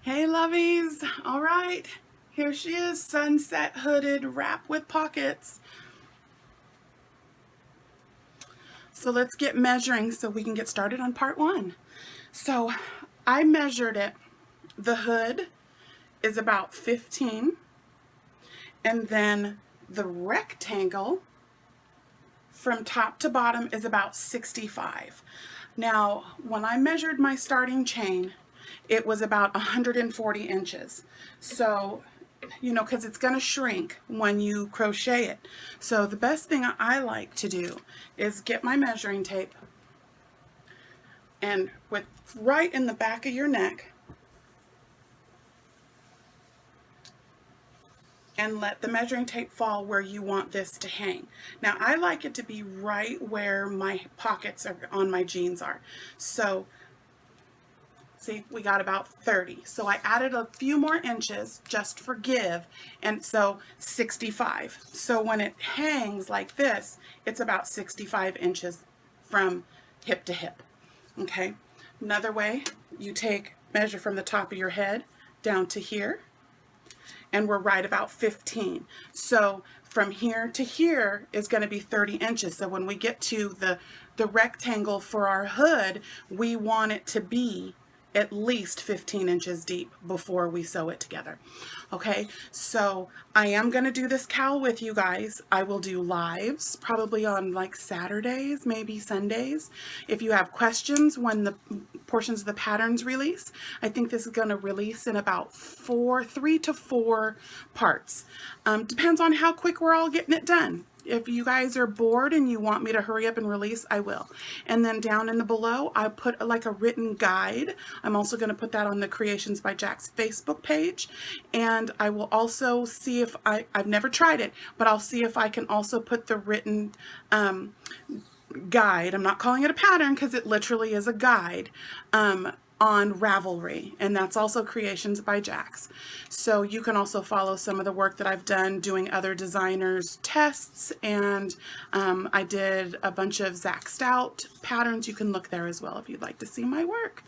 Hey lovies, all right, here she is, sunset hooded wrap with pockets. So let's get measuring so we can get started on part one. So I measured it. The hood is about 15, and then the rectangle from top to bottom is about 65. Now, when I measured my starting chain, it was about 140 inches. So, you know, because it's going to shrink when you crochet it. So the best thing I like to do is get my measuring tape and with right in the back of your neck, and let the measuring tape fall where you want this to hang. Now I like it to be right where my pockets are on my jeans are. So see, we got about 30. So I added a few more inches just for give, and so 65. So when it hangs like this, it's about 65 inches from hip to hip. Okay. Another way, you measure from the top of your head down to here, and we're right about 15. So from here to here is going to be 30 inches. So when we get to the rectangle for our hood, we want it to be at least 15 inches deep before we sew it together. Okay, so I am going to do this cowl with you guys. I will do lives probably on like Saturdays, maybe Sundays. If you have questions when the portions of the patterns release, I think this is going to release in about 3 to 4 parts. Depends on how quick we're all getting it done. If you guys are bored and you want me to hurry up and release, I will. And then down in the below, I put like a written guide. I'm also going to put that on the Creations by Jack's Facebook page. And I will also see if I've never tried it, but I'll see if I can also put the written guide. I'm not calling it a pattern because it literally is a guide. On Ravelry, and that's also Creations by Jack's. So you can also follow some of the work that I've done doing other designers' tests, and I did a bunch of Zach Stout patterns. You can look there as well if you'd like to see my work.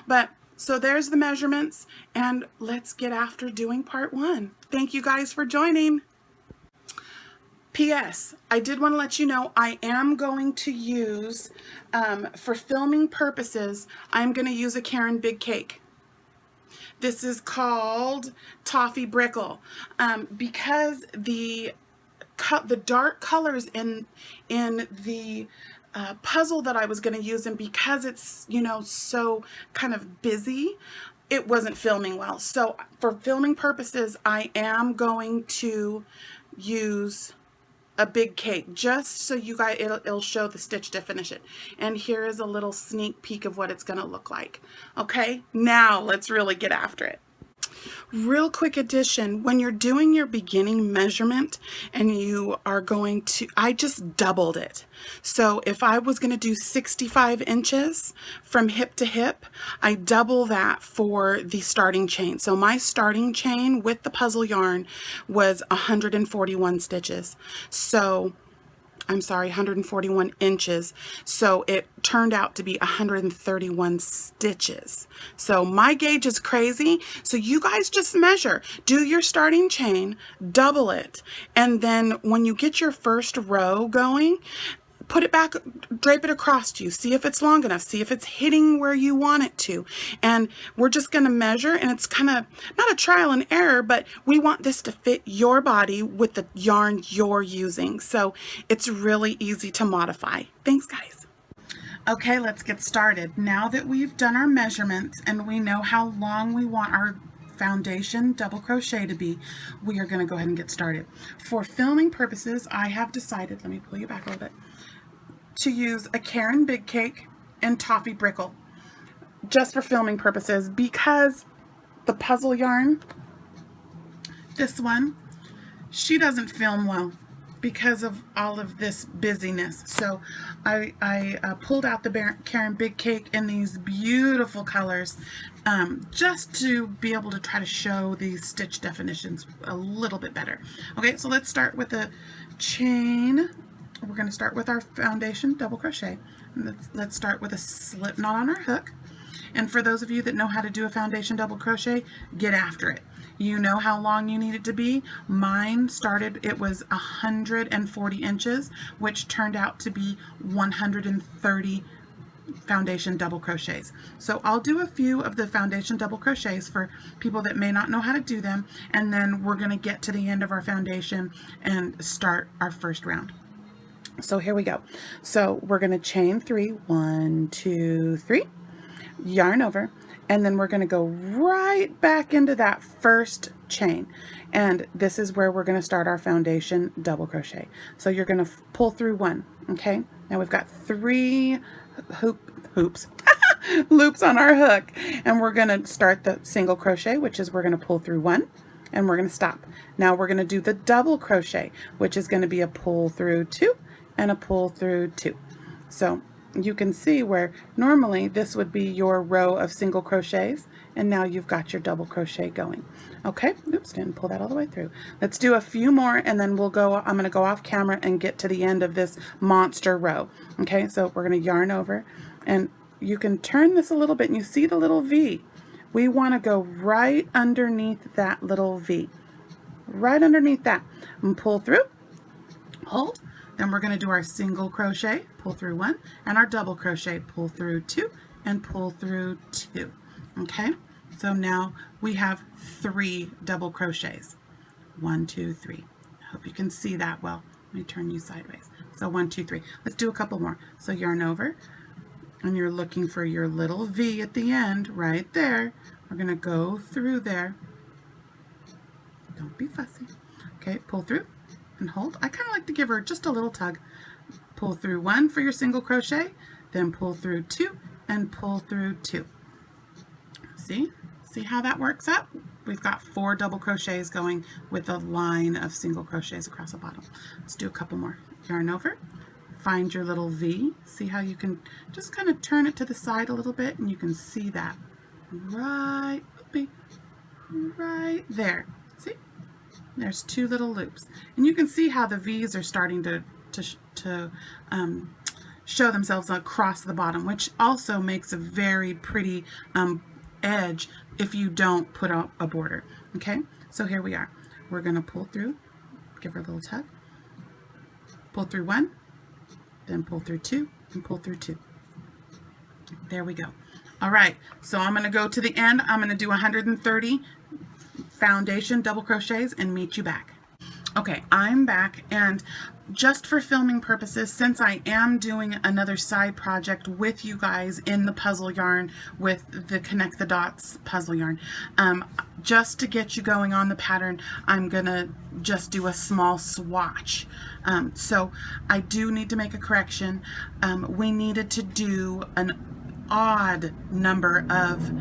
But so there's the measurements, and let's get after doing part one. Thank you guys for joining. P.S. I did want to let you know I am going to use, for filming purposes, I'm going to use a Karen Big Cake. This is called Toffee Brickle. Because the dark colors in the puzzle that I was going to use, and because it's, you know, so kind of busy, it wasn't filming well. So for filming purposes, I am going to use a big cake just so you guys, it'll show the stitch definition. And here is a little sneak peek of what it's going to look like. Okay, now let's really get after it. Real quick addition, when you're doing your beginning measurement and you are going to, I just doubled it. So if I was going to do 65 inches from hip to hip, I double that for the starting chain. So my starting chain with the puzzle yarn was 141 stitches. So I'm sorry, 141 inches. So it turned out to be 131 stitches. So my gauge is crazy. So you guys just measure, do your starting chain, double it. And then when you get your first row going, put it back, drape it across you, see if it's long enough, see if it's hitting where you want it to. And we're just going to measure, and it's kind of not a trial and error, but we want this to fit your body with the yarn you're using. So it's really easy to modify. Thanks, guys. Okay, let's get started. Now that we've done our measurements and we know how long we want our foundation double crochet to be, we are going to go ahead and get started. For filming purposes, I have decided, let me pull you back a little bit, to use a Karen Big Cake and Toffee Brickle just for filming purposes, because the puzzle yarn, this one, she doesn't film well because of all of this busyness. So I pulled out the Karen Big Cake in these beautiful colors, just to be able to try to show these stitch definitions a little bit better. Okay, so let's start with the chain. We're going to start with our foundation double crochet. Let's start with a slip knot on our hook, And for those of you that know how to do a foundation double crochet, get after it. You know how long you need it to be. Mine started, it was 140 inches, which turned out to be 130 foundation double crochets. So I'll do a few of the foundation double crochets for people that may not know how to do them, and then we're going to get to the end of our foundation and start our first round. So here we go. So we're going to chain 3, 1, 2, 3, yarn over, and then we're going to go right back into that first chain, and this is where we're going to start our foundation double crochet. So you're going to pull through 1. Okay, now we've got 3 hoops loops on our hook, and we're going to start the single crochet, which is we're going to pull through 1 and we're going to stop. Now we're going to do the double crochet, which is going to be a pull through 2 and a pull through 2. So you can see where normally this would be your row of single crochets, and now you've got your double crochet going. Okay, oops, didn't pull that all the way through. Let's do a few more, and then we'll go, I'm going to go off camera and get to the end of this monster row. Okay, so we're going to yarn over, and you can turn this a little bit, and you see the little V. We want to go right underneath that little V, right underneath that, and pull through, hold. Then we're going to do our single crochet, pull through 1, and our double crochet, pull through 2 and pull through 2. Okay, so now we have 3 double crochets. 1, 2, 3. I hope you can see that well. Let me turn you sideways. So 1, 2, 3. Let's do a couple more. So yarn over, and you're looking for your little V at the end, right there. We're going to go through there. Don't be fussy. Okay, pull through and hold. I kind of like to give her just a little tug. Pull through 1 for your single crochet, then pull through 2 and pull through 2. See how that works up? We've got 4 double crochets going with a line of single crochets across the bottom. Let's do a couple more. Yarn over, find your little V. See how you can just kind of turn it to the side a little bit, and you can see that right there. See? There's 2 little loops, and you can see how the V's are starting to show themselves across the bottom, which also makes a very pretty edge if you don't put out a border. Okay, so here we are. We're going to pull through, give her a little tug, pull through 1, then pull through 2, and pull through 2. There we go. All right, so I'm going to go to the end. I'm going to do 130 foundation double crochets and meet you back. Okay, I'm back, and just for filming purposes, since I am doing another side project with you guys in the puzzle yarn with the Connect the Dots puzzle yarn, just to get you going on the pattern, I'm gonna just do a small swatch. So I do need to make a correction. We needed to do an odd number of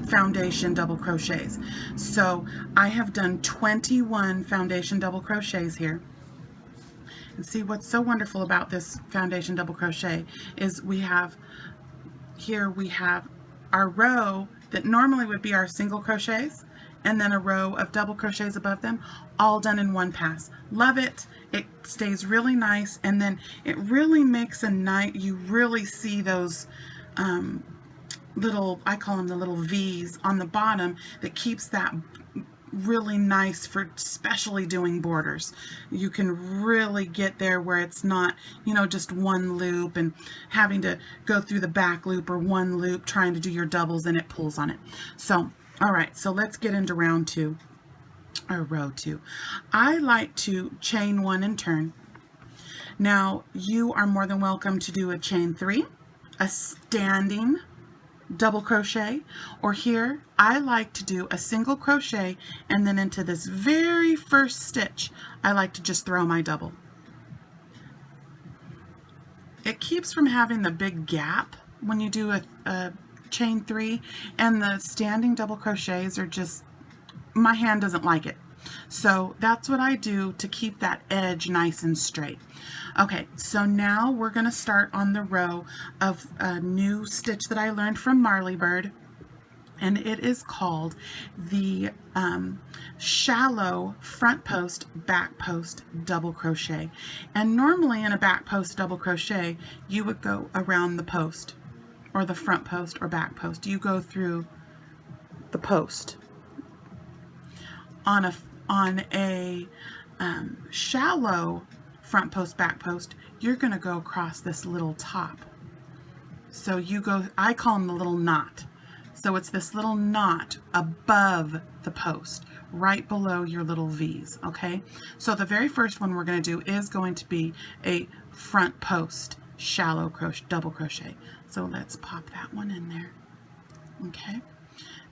foundation double crochets. So I have done 21 foundation double crochets here. And see, what's so wonderful about this foundation double crochet is we have our row that normally would be our single crochets, and then a row of double crochets above them, all done in one pass. Love it. It stays really nice, and then it really makes a nice, you really see those little, I call them the little V's on the bottom, that keeps that really nice for especially doing borders. You can really get there where it's not, you know, just one loop and having to go through the back loop, or one loop trying to do your doubles and it pulls on it. So, all right, so let's get into round 2, or row 2. I like to chain 1 and turn. Now, you are more than welcome to do a chain 3, a standing double crochet, or here I like to do a single crochet, and then into this very first stitch I like to just throw my double. It keeps from having the big gap when you do a chain 3, and the standing double crochets are just, my hand doesn't like it. So that's what I do to keep that edge nice and straight. Okay, so now we're going to start on the row of a new stitch that I learned from Marley Bird, and it is called the shallow front post back post double crochet. And normally in a back post double crochet you would go around the post, or the front post or back post. You go through the post. On a shallow front post, back post, you're going to go across this little top. So you go, I call them the little knot. So it's this little knot above the post, right below your little V's, okay? So the very first one we're going to do is going to be a front post shallow crochet, double crochet. So let's pop that one in there, okay?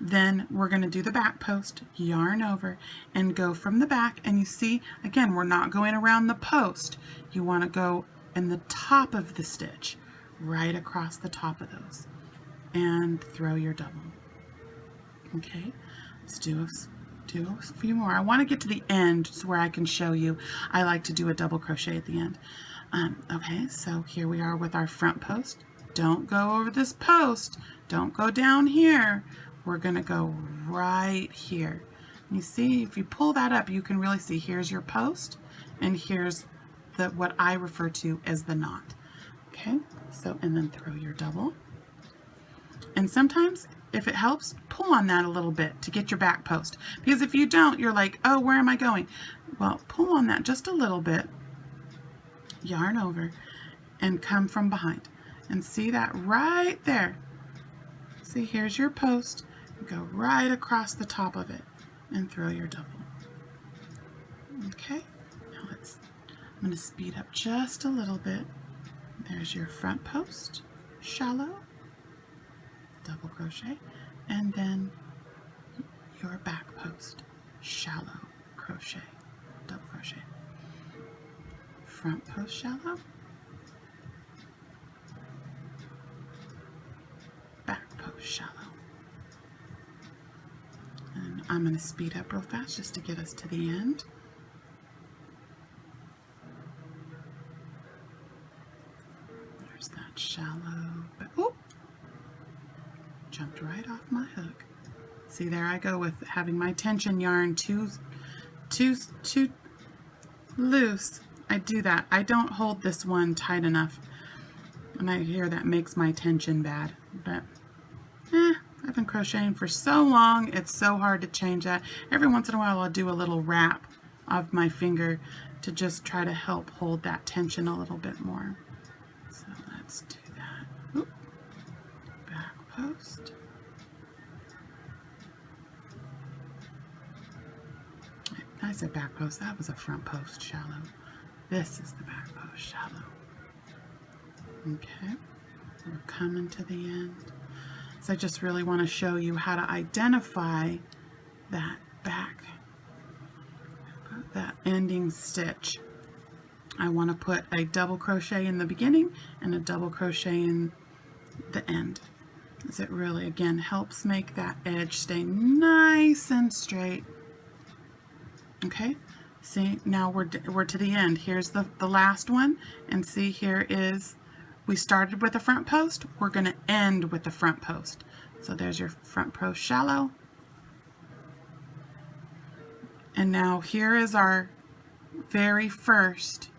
Then we're going to do the back post, yarn over, and go from the back. And you see, again, we're not going around the post. You want to go in the top of the stitch, right across the top of those, and throw your double. Okay, let's do a few more. I want to get to the end so where I can show you. I like to do a double crochet at the end. Okay, so here we are with our front post. Don't go over this post. Don't go down here. We're going to go right here. You see, if you pull that up, you can really see here's your post, and here's what I refer to as the knot. Okay, so, and then throw your double. And sometimes, if it helps, pull on that a little bit to get your back post. Because if you don't, you're like, oh, where am I going? Well, pull on that just a little bit, yarn over, and come from behind. And see that right there? See, here's your post. Go right across the top of it and throw your double. Okay, now I'm going to speed up just a little bit. There's your front post, shallow, double crochet, and then your back post, shallow crochet, double crochet. Front post shallow, back post shallow. And I'm going to speed up real fast just to get us to the end. There's that shallow, but oop, jumped right off my hook. See, there I go with having my tension yarn too loose. I do that. I don't hold this one tight enough, and I hear that makes my tension bad, but I've been crocheting for so long, it's so hard to change that. Every once in a while I'll do a little wrap of my finger to just try to help hold that tension a little bit more. So let's do that. Oop. Back post. I said back post, that was a front post shallow. This is the back post shallow. Okay, we're coming to the end. So I just really want to show you how to identify that back, that ending stitch. I want to put a double crochet in the beginning and a double crochet in the end, as it really, again, helps make that edge stay nice and straight. Okay, see, now we're to the end. Here's the last one, and see, here is, we started with a front post, we're going to end with the front post. So there's your front post shallow. And now here is our very first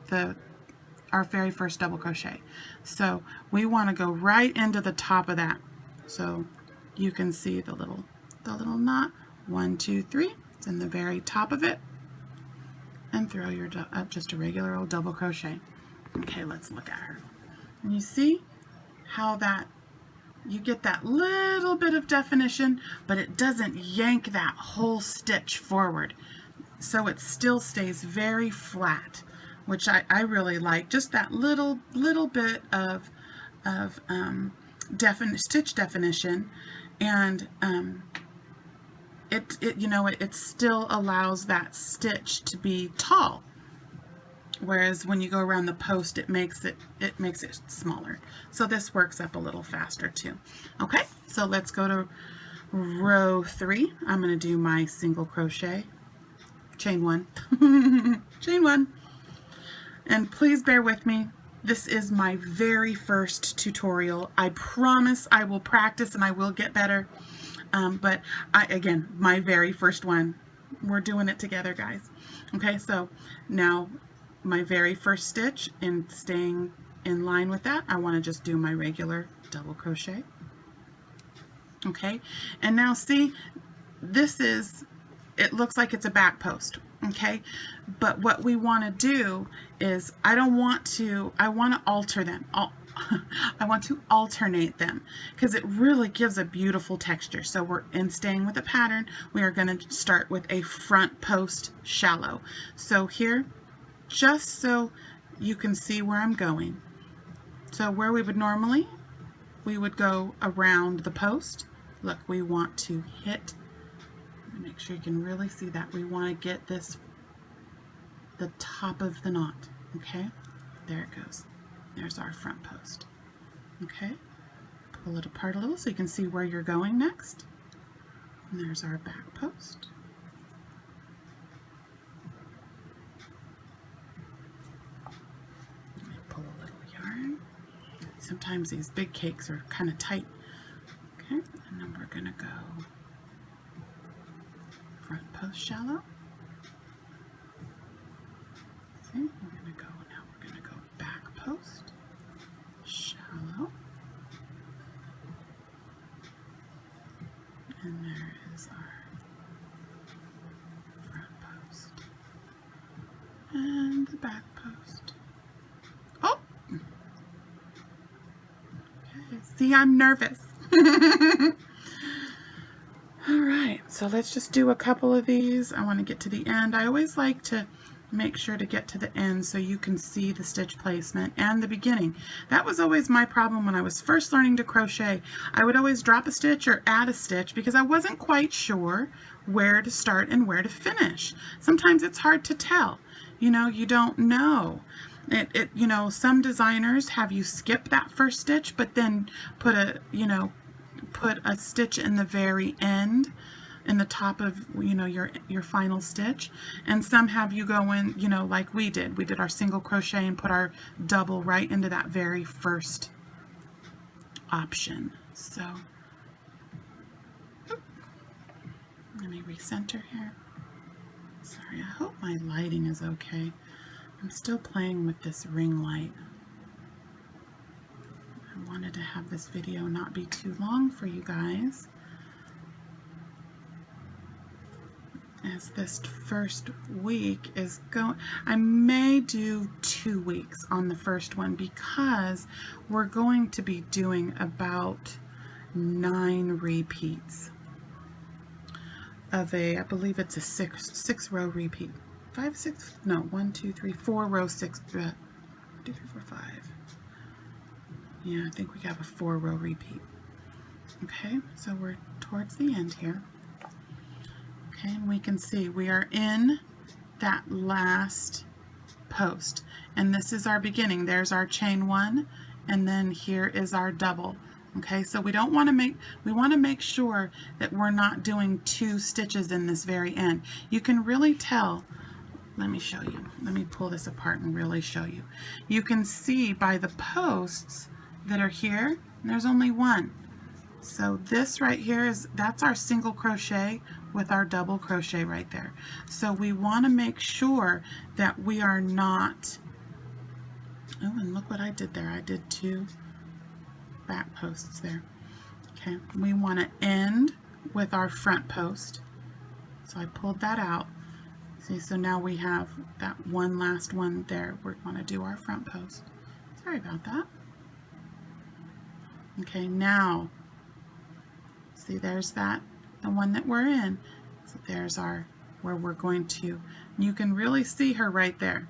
double crochet. So we want to go right into the top of that. So you can see the little knot. 1, 2, 3. It's in the very top of it. And throw your just a regular old double crochet. Okay, let's look at her. And you see how that you get that little bit of definition, but it doesn't yank that whole stitch forward. So it still stays very flat, which I really like. Just that little bit of stitch definition, and it still allows that stitch to be tall. Whereas when you go around the post, it makes it smaller. So this works up a little faster too. Okay, so let's go to row 3. I'm going to do my single crochet, chain 1, chain 1, and please bear with me. This is my very first tutorial. I promise I will practice and I will get better. But again, my very first one. We're doing it together, guys. Okay, so now my very first stitch, and staying in line with that, I want to just do my regular double crochet. Okay, and now see, this is, it looks like it's a back post. Okay, but what we want to do is, I want to alter them. I want to alternate them because it really gives a beautiful texture. So we're staying with the pattern. We are going to start with a front post shallow. So here, just so you can see where I'm going. So where we would normally, we would go around the post. Look, we want to hit, make sure you can really see that. We want to get this, the top of the knot. Okay, there it goes. There's our front post. Okay, pull it apart a little so you can see where you're going next. And there's our back post. Let me pull a little yarn. Sometimes these big cakes are kind of tight. Okay, and then we're gonna go front post shallow. See, we're gonna go, now we're gonna go back post shallow. And there is our front post. And the back post. Oh! Okay, see, I'm nervous. Alright, so let's just do a couple of these. I want to get to the end. I always like to make sure to get to the end so you can see the stitch placement and the beginning. That was always my problem when I was first learning to crochet. I would always drop a stitch or add a stitch because I wasn't quite sure where to start and where to finish. Sometimes it's hard to tell. You know, you don't know. You know, some designers have you skip that first stitch but then put a, you know, put a stitch in the very end, in the top of, you know, your final stitch, and some have you go in, you know, like we did our single crochet and put our double right into that very first option. So let me recenter here. Sorry, I hope my lighting is okay. I'm still playing with this ring light. I wanted to have this video not be too long for you guys, as this first week is going. I may do 2 weeks on the first one because we're going to be doing about 9 repeats of a, I believe it's a six row repeat. 5, 6, no, 1, 2, 3, 4 row 6, 2, 3, 4, 5. Yeah, I think we have a 4 row repeat. Okay, so we're towards the end here. Okay, and we can see we are in that last post, and this is our beginning. There's our chain 1, and then here is our double. Okay, so we don't want to make, we want to make sure that we're not doing 2 stitches in this very end. You can really tell. Let me show you. Let me pull this apart and really show you. You can see by the posts that are here, and there's only 1. So this right here is, that's our single crochet with our double crochet right there. So we want to make sure that we are not, oh, and look what I did there. I did 2 back posts there. Okay, we want to end with our front post. So I pulled that out. See, so now we have that one last one there. We want to do our front post. Sorry about that. Okay, now, see, there's that, the one that we're in. So there's our, where we're going to, you can really see her right there.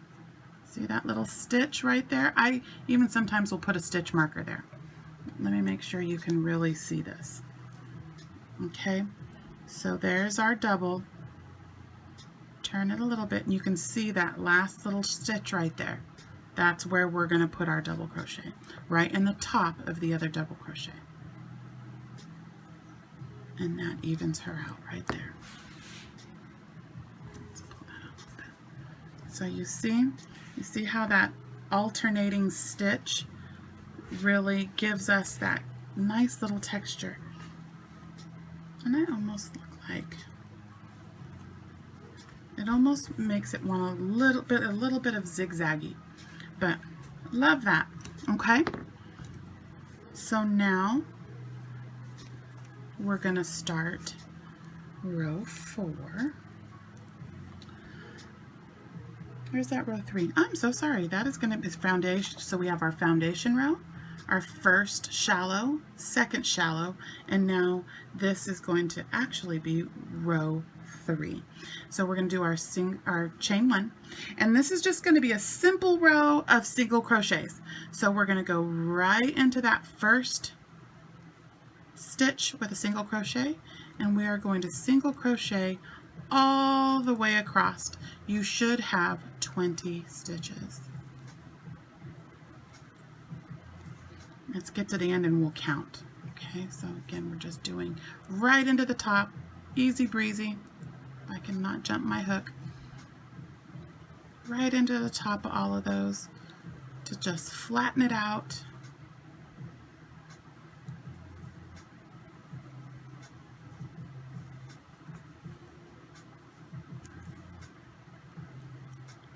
See that little stitch right there? I even sometimes will put a stitch marker there. Let me make sure you can really see this. Okay, so there's our double. Turn it a little bit and you can see that last little stitch right there. That's where we're going to put our double crochet, right in the top of the other double crochet. And that evens her out right there. Let's pull that out a little bit. So you see how that alternating stitch really gives us that nice little texture. And I almost look like, it almost makes it want a little bit of zigzaggy, but love that. Okay, so now we're going to start row 4. Where's that row 3? I'm so sorry. That is going to be foundation. So we have our foundation row, our first shallow, second shallow, and now this is going to actually be row 3. So we're going to do our chain 1, and this is just going to be a simple row of single crochets. So we're going to go right into that first stitch with a single crochet, and we are going to single crochet all the way across. You should have 20 stitches. Let's get to the end and we'll count. Okay, so again, we're just doing right into the top, easy breezy. I cannot jump my hook. Right into the top of all of those to just flatten it out.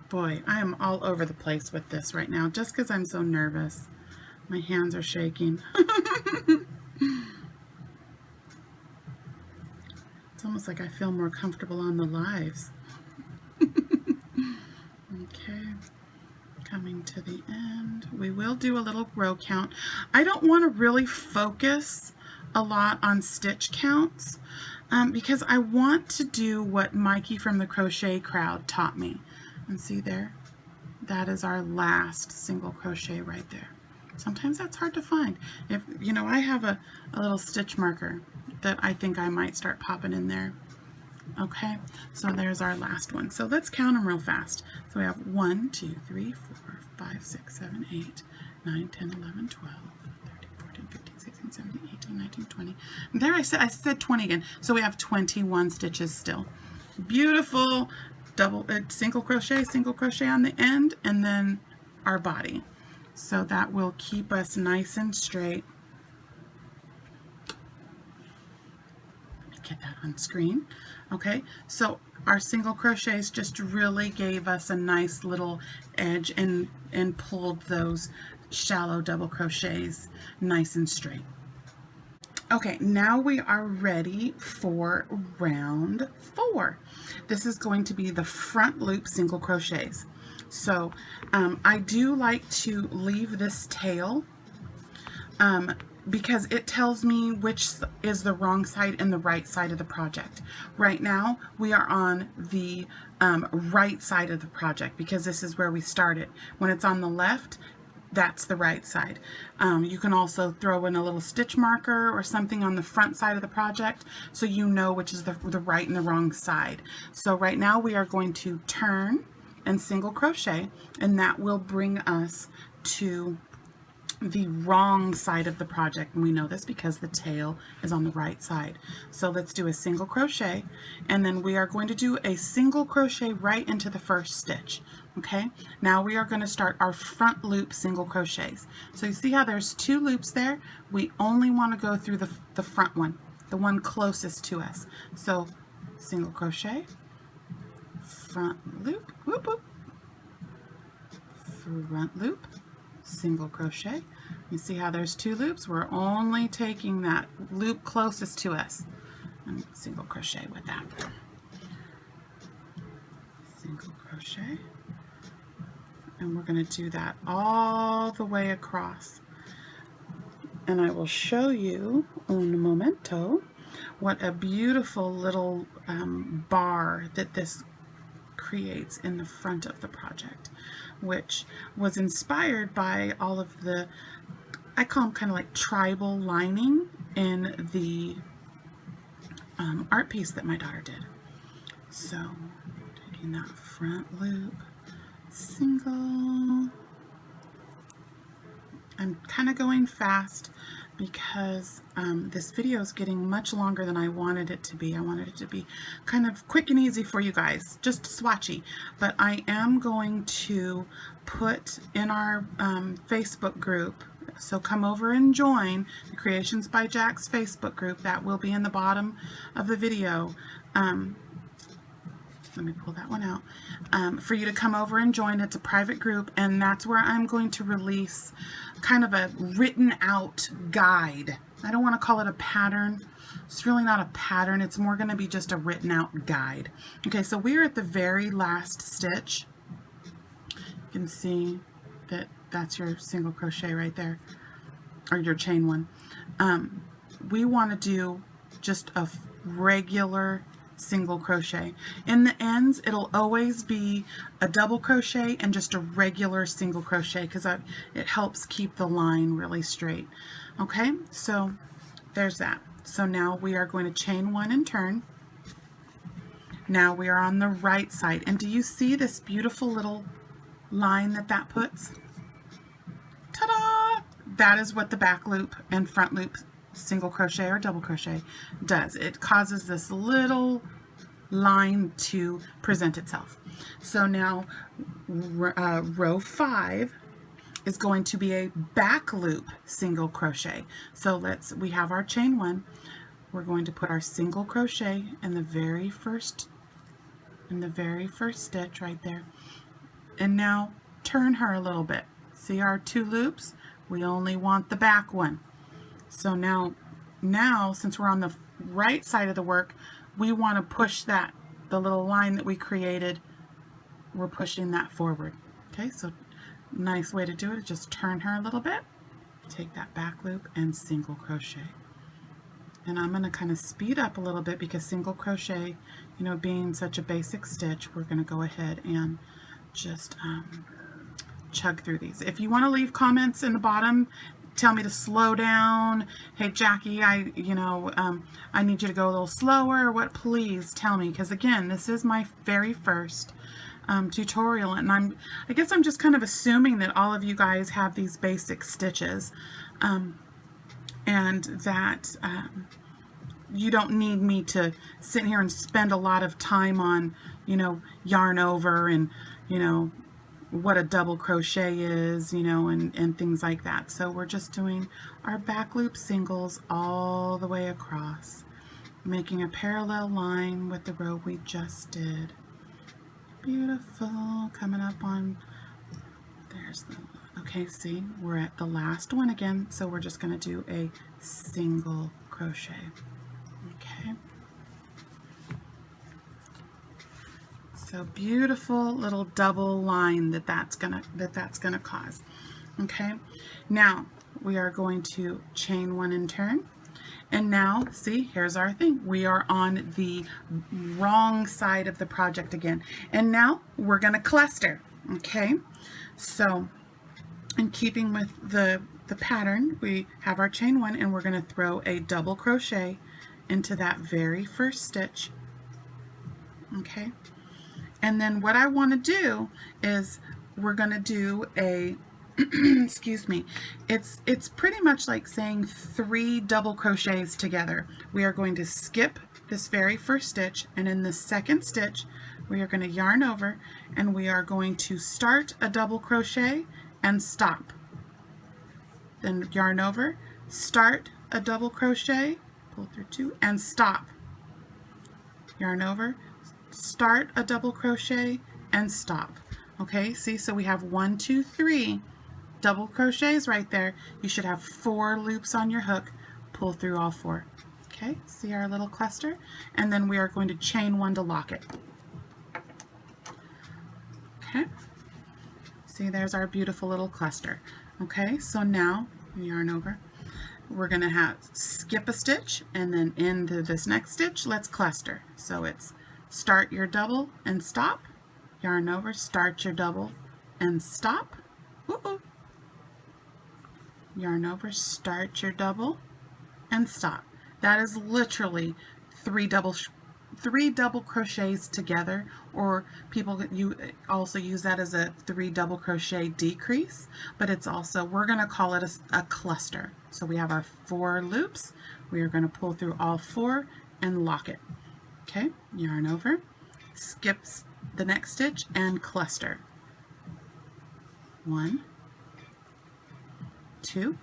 Boy, I am all over the place with this right now just because I'm so nervous. My hands are shaking. It's almost like I feel more comfortable on the lives. Okay, coming to the end. We will do a little row count. I don't want to really focus a lot on stitch counts because I want to do what Mikey from the Crochet Crowd taught me. And see there, that is our last single crochet right there. Sometimes that's hard to find. If you know, I have a little stitch marker that I think I might start popping in there. Okay, so there's our last one. So let's count them real fast. So we have 1, 2, 3, 4, 5, 6, 7, 8, 9, 10, 11, 12, 13, 14, 15, 16, 17, 18, 19, 20. And there I said 20 again. So we have 21 stitches still. Beautiful. Single crochet on the end, and then our body. So that will keep us nice and straight. Let me get that on screen. Okay, so our single crochets just really gave us a nice little edge and pulled those shallow double crochets nice and straight. Okay, now we are ready for round 4. This is going to be the front loop single crochets. So I do like to leave this tail because it tells me which is the wrong side and the right side of the project. Right now we are on the right side of the project because this is where we started. When it's on the left, that's the right side. You can also throw in a little stitch marker or something on the front side of the project so you know which is the right and the wrong side. So right now we are going to turn and single crochet, and that will bring us to the wrong side of the project, and we know this because the tail is on the right side. So let's do a single crochet, and then we are going to do a single crochet right into the first stitch. Okay, now we are going to start our front loop single crochets. So you see how there's 2 loops there? We only want to go through the front one, the one closest to us. So single crochet, front loop, whoop whoop, front loop, single crochet. You see how there's 2 loops? We're only taking that loop closest to us and single crochet with that. Single crochet. And we're going to do that all the way across. And I will show you un momento what a beautiful little bar that this creates in the front of the project, which was inspired by all of the, I call them kind of like tribal lining in the art piece that my daughter did. So taking that front loop, single. I'm kind of going fast because this video is getting much longer than I wanted it to be. I wanted it to be kind of quick and easy for you guys, just swatchy. But I am going to put in our Facebook group, so come over and join the Creations by Jack's Facebook group. That will be in the bottom of the video. let me pull that one out, for you to come over and join. It's a private group, and that's where I'm going to release kind of a written out guide. I don't want to call it a pattern. It's really not a pattern. It's more going to be just a written out guide. Okay, so we're at the very last stitch. You can see that that's your single crochet right there, or your chain one. We want to do just a regular single crochet. In the ends, it'll always be a double crochet and just a regular single crochet, because it helps keep the line really straight. Okay, so there's that. So now we are going to chain one and turn. Now we are on the right side, and do you see this beautiful little line that puts? Ta-da! That is what the back loop and front loop single crochet or double crochet does. It causes this little line to present itself. So now row 5 is going to be a back loop single crochet. So we have our chain one. We're going to put our single crochet in the very first stitch right there, and now turn her a little bit. See our 2 loops? We only want the back one. So now since we're on the right side of the work, we want to push the little line that we created, we're pushing that forward. Okay, so nice way to do it is just turn her a little bit, take that back loop and single crochet. And I'm going to kind of speed up a little bit because single crochet, you know, being such a basic stitch, we're going to go ahead and just chug through these. If you want to leave comments in the bottom, tell me to slow down. Hey Jackie, I need you to go a little slower, or what, please tell me, because again, this is my very first tutorial, and I guess I'm just kind of assuming that all of you guys have these basic stitches, and that you don't need me to sit here and spend a lot of time on, you know, yarn over and, you know, what a double crochet is, you know, and things like that. So we're just doing our back loop singles all the way across, making a parallel line with the row we just did. Beautiful. Coming up on, there's the, okay, see, we're at the last one again, so we're just going to do a single crochet. Okay. So beautiful little double line that's gonna cause. Okay, now we are going to chain one and turn, and now see, here's our thing. We are on the wrong side of the project again, and now we're gonna cluster. Okay, so in keeping with the pattern, we have our chain one, and we're gonna throw a double crochet into that very first stitch. Okay. And then what I want to do is we're going to do a, excuse me, it's pretty much like saying 3 double crochets together. We are going to skip this very first stitch, and in the second stitch we are going to yarn over, and we are going to start a double crochet and stop. Then yarn over, start a double crochet, pull through 2 and stop. Yarn over, start a double crochet and stop. Okay, see, so we have 1, 2, 3 double crochets right there. You should have 4 loops on your hook. Pull through all 4. Okay, see our little cluster, and then we are going to chain 1 to lock it. Okay, see, there's our beautiful little cluster. Okay, so now yarn over, we're going to skip a stitch, and then into this next stitch let's cluster. So it's start your double and stop, yarn over, start your double and stop, yarn over, start your double and stop. That is literally 3 double crochets together, or people also use that as a 3 double crochet decrease, but it's also, we're going to call it a cluster. So we have our 4 loops, we are going to pull through all 4 and lock it. Okay, yarn over, skip the next stitch and cluster. 1, 2,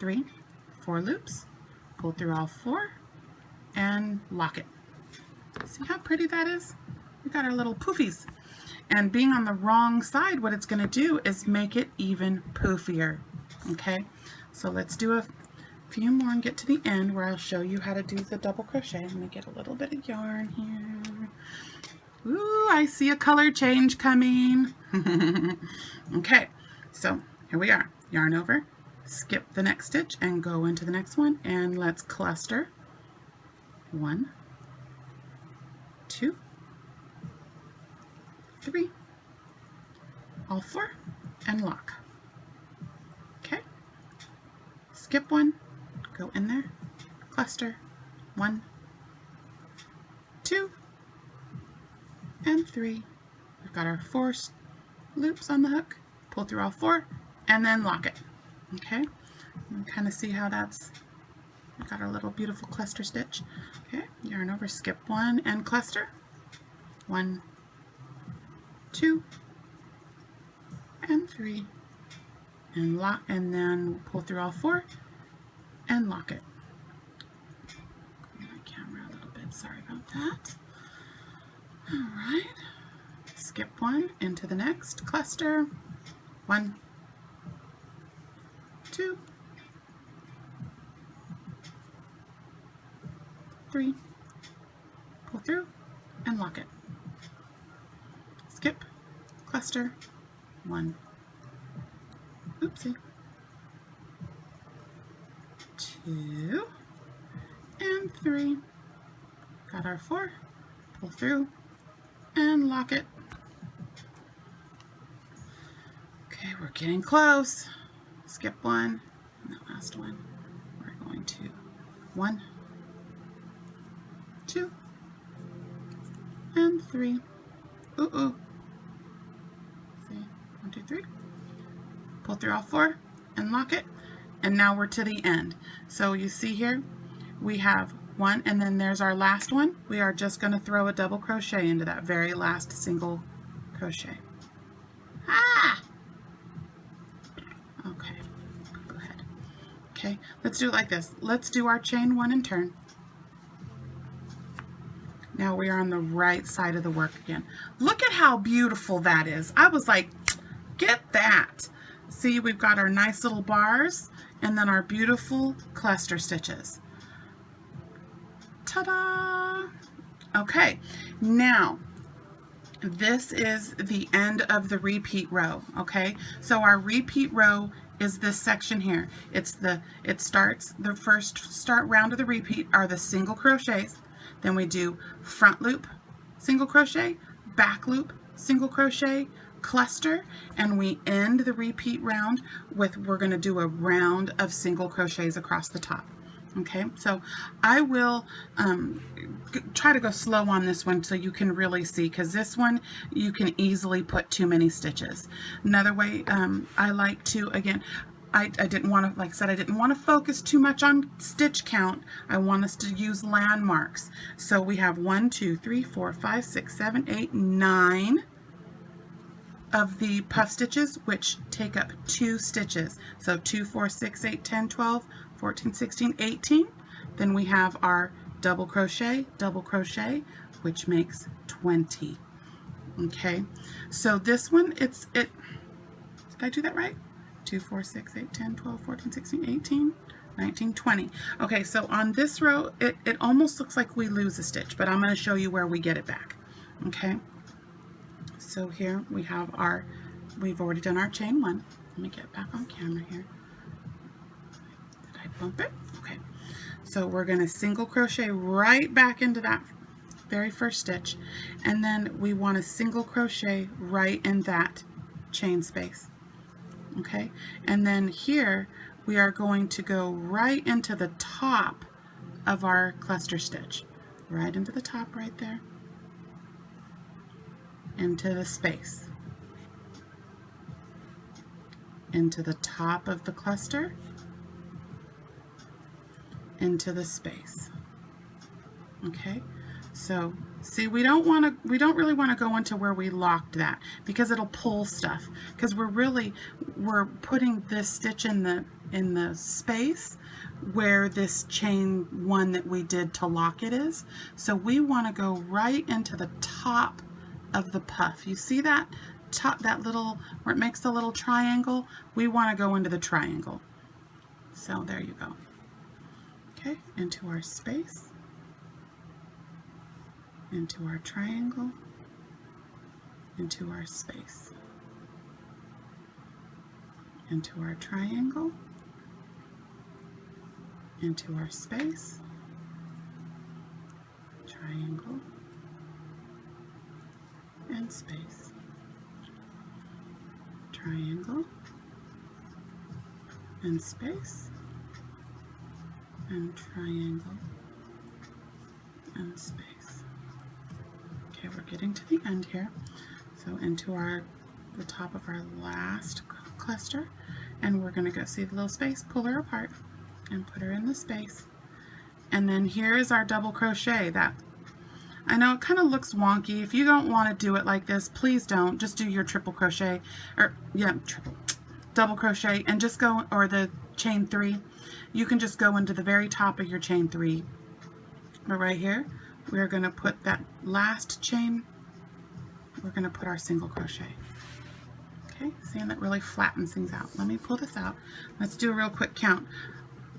3, 4 loops, pull through all 4 and lock it. See how pretty that is? We got our little poofies. And being on the wrong side, what it's going to do is make it even poofier. Okay, so let's do a few more and get to the end where I'll show you how to do the double crochet. Let me get a little bit of yarn here. Ooh, I see a color change coming. Okay, so here we are. Yarn over, skip the next stitch and go into the next one, and let's cluster. 1, 2, 3, all 4, and lock. Okay, skip one, go in there, cluster, 1, 2, and 3. We've got our 4 loops on the hook, pull through all 4, and then lock it. Okay, you kind of see how that's, we've got our little beautiful cluster stitch. Okay, yarn over, skip one, and cluster. 1, 2, and 3, and lock, and then pull through all 4 and lock it. Move my camera a little bit, sorry about that. All right, skip one, into the next, cluster. 1, 2, 3, pull through and lock it. Skip, cluster, 1, oopsie, 2, and 3. Got our 4, pull through and lock it. Okay, we're getting close. Skip one, and that last one, we're going to 1, 2, and 3. Ooh. See, 1, 2, 3. Pull through all 4 and lock it. And now we're to the end. So you see here, we have 1, and then there's our last one. We are just going to throw a double crochet into that very last single crochet. Ah! Okay, go ahead. Okay, let's do it like this. Let's do our chain 1 and turn. Now we are on the right side of the work again. Look at how beautiful that is. I was like, get that. See, we've got our nice little bars and then our beautiful cluster stitches. Ta-da! Okay, now this is the end of the repeat row, okay? So our repeat row is this section here. The first round of the repeat are the single crochets. Then we do front loop, single crochet, back loop, single crochet, cluster, and we end the repeat round with, we're going to do a round of single crochets across the top. Okay, so I will try to go slow on this one so you can really see, because this one you can easily put too many stitches. Another way I like to, again, I didn't want to, like I said, I didn't want to focus too much on stitch count. I want us to use landmarks. So we have 1, 2, 3, 4, 5, 6, 7, 8, 9 of the puff stitches, which take up 2 stitches. So 2, 4, 6, 8, 10, 12, 14, 16, 18. Then we have our double crochet, which makes 20. Okay, so this one, did I do that right? 2, 4, 6, 8, 10, 12, 14, 16, 18, 19, 20. Okay, so on this row, it almost looks like we lose a stitch, but I'm going to show you where we get it back. Okay, so here we have we've already done our chain 1. Let me get back on camera here. Did I bump it? Okay, so we're going to single crochet right back into that very first stitch, and then we want to single crochet right in that chain space. Okay, and then here we are going to go right into the top of our cluster stitch, right into the top right there, into the space, into the top of the cluster, into the space. Okay, so see, we don't really want to go into where we locked that, because it'll pull stuff, because we're putting this stitch in in the space where this chain 1 that we did to lock it is. So we want to go right into the top of the puff. You see that top, that little, where it makes the little triangle? We want to go into the triangle. So there you go. Okay, into our space, into our triangle, into our space, into our triangle, into our space, triangle, and space, triangle, and space, and triangle, and space. Okay, we're getting to the end here. So into the top of our last cluster, and we're going to go see the little space, pull her apart, and put her in the space. And then here is our double crochet. That, I know it kind of looks wonky. If you don't want to do it like this, please don't. Just do your triple crochet, or yeah, double crochet, and just go, or the chain 3. You can just go into the very top of your chain 3. But right here, we're going to put that last chain, we're going to put our single crochet. Okay, seeing that really flattens things out. Let me pull this out. Let's do a real quick count.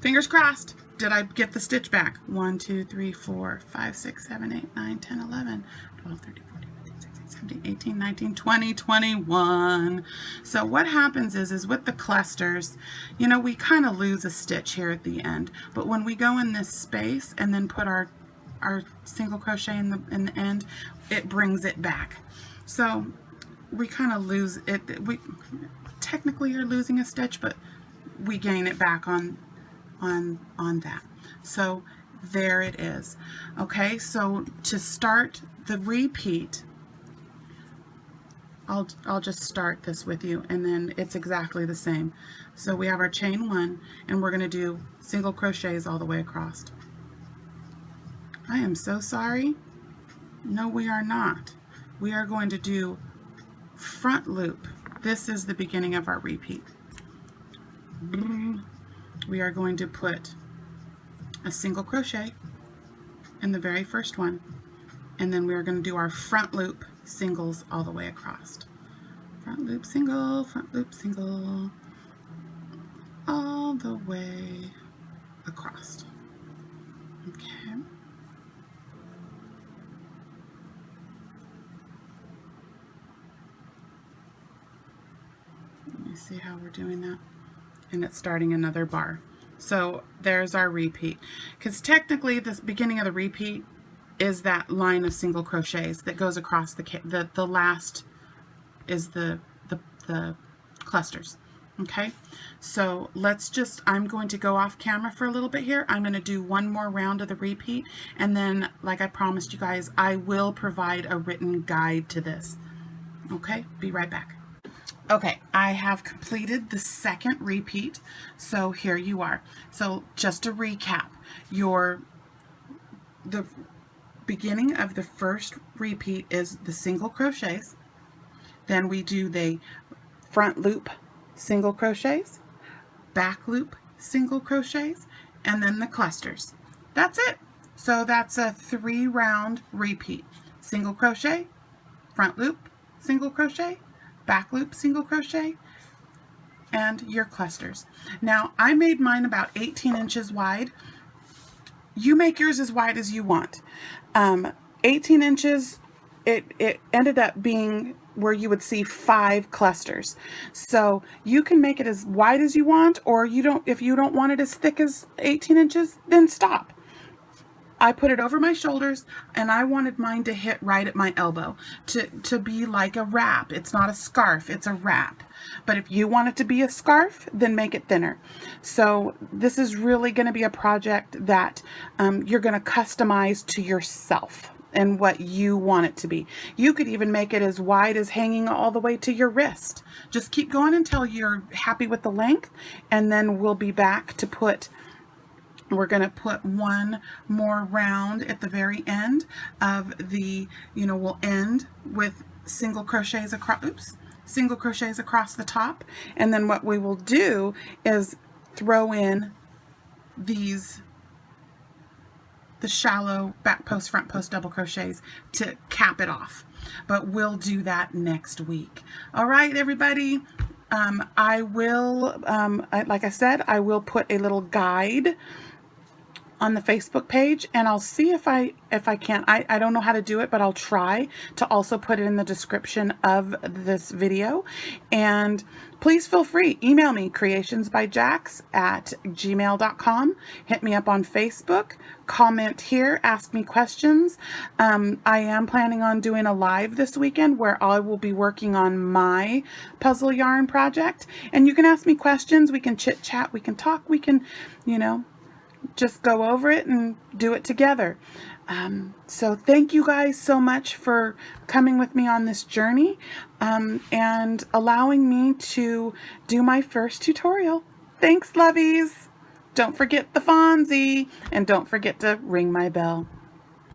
Fingers crossed. Did I get the stitch back? 1, 2, 3, 4, 5, 6, 7, 8, 9, 10, 11, 12, 13, 14, 15, 16, 17, 18, 19, 20, 21. So what happens is with the clusters, you know, we kind of lose a stitch here at the end. But when we go in this space and then put our single crochet in the end, it brings it back. So we kind of lose it. We technically are losing a stitch, but we gain it back on that. So there it is. Okay, so to start the repeat, I'll just start this with you, and then it's exactly the same. So we have our chain 1, and we're going to do single crochets all the way across. I am so sorry. No, we are not. We are going to do front loop. This is the beginning of our repeat. We are going to put a single crochet in the very first one, and then we are going to do our front loop singles all the way across. Front loop single, all the way across. Okay. Let me see how we're doing that. And it's starting another bar. So there's our repeat. Because technically the beginning of the repeat is that line of single crochets that goes across the last is the clusters. Okay, so let's just, I'm going to go off camera for a little bit here. I'm going to do one more round of the repeat, and then, like I promised you guys, I will provide a written guide to this. Okay, be right back. Okay, I have completed the second repeat, so here you are. So just to recap, the beginning of the first repeat is the single crochets, then we do the front loop single crochets, back loop single crochets, and then the clusters. That's it. So that's a 3-round repeat. Single crochet, front loop single crochet, back loop single crochet, and your clusters. Now I made mine about 18 inches wide. You make yours as wide as you want. 18 inches, it ended up being where you would see 5 clusters. So you can make it as wide as you want, or if you don't want it as thick as 18 inches, then stop. I put it over my shoulders, and I wanted mine to hit right at my elbow, to be like a wrap. It's not a scarf, it's a wrap. But if you want it to be a scarf, then make it thinner. So this is really going to be a project that you're going to customize to yourself and what you want it to be. You could even make it as wide as hanging all the way to your wrist. Just keep going until you're happy with the length, and then we'll be back to we're going to put one more round at the very end of the, we'll end with single crochets across the top. And then what we will do is throw in the shallow back post, front post double crochets to cap it off. But we'll do that next week. All right, everybody. I will, like I said, I will put a little guide on the Facebook page, and I'll see if I can. I don't know how to do it, but I'll try to also put it in the description of this video. And please feel free, email me creationsbyjax@gmail.com, hit me up on Facebook, comment here, ask me questions. I am planning on doing a live this weekend where I will be working on my puzzle yarn project, and you can ask me questions, we can chit chat, we can talk, we can, you know, just go over it and do it together. So thank you guys so much for coming with me on this journey and allowing me to do my first tutorial. Thanks, lovies. Don't forget the Fonzie, and don't forget to ring my bell.